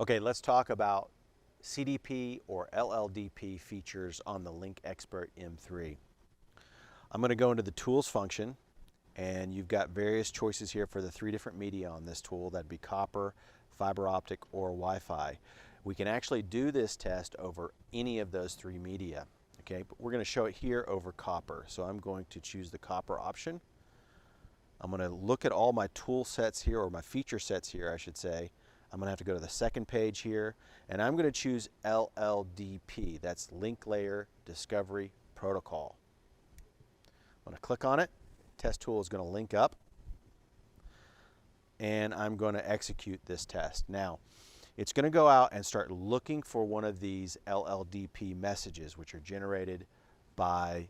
Okay, let's talk about CDP or LLDP features on the LinkXpert M3. I'm going to go into the tools function, and you've got various choices here for the three different media on this tool. That'd be copper, fiber optic, or Wi-Fi. We can actually do this test over any of those three media. Okay, but we're going to show it here over copper. So I'm going to choose the copper option. I'm going to look at all my tool sets here, or my feature sets here, I should say. I'm going to have to go to the second page here, and I'm going to choose LLDP. That's Link Layer Discovery Protocol. I'm going to click on it. Test tool is going to link up, and I'm going to execute this test. Now, it's going to go out and start looking for one of these LLDP messages, which are generated by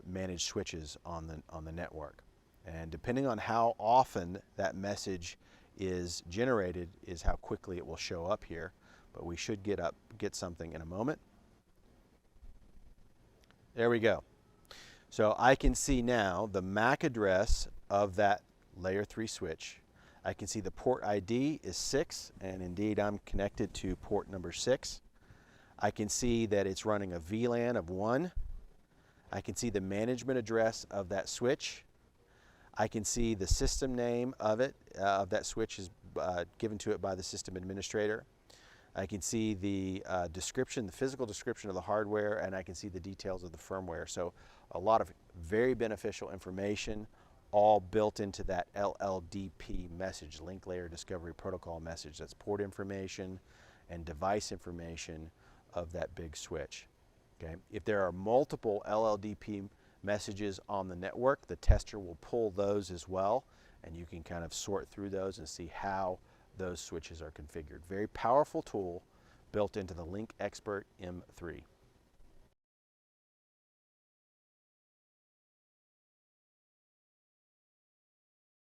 managed switches on the network. And depending on how often that message is generated is how quickly it will show up here. But we should get something in a moment. There we go. So I can see now the MAC address of that layer 3 switch. I can see the port ID is 6, and indeed I'm connected to port number 6. I can see that it's running a VLAN of 1. I can see the management address of that switch. I can see the system name of it, of that switch is given to it by the system administrator. I can see the description, the physical description of the hardware, and I can see the details of the firmware. So a lot of very beneficial information, all built into that LLDP message, Link Layer Discovery Protocol message. That's port information and device information of that big switch. Okay. If there are multiple LLDP messages on the network, the tester will pull those as well, and you can kind of sort through those and see how those switches are configured. Very powerful tool built into the LinkXpert M3.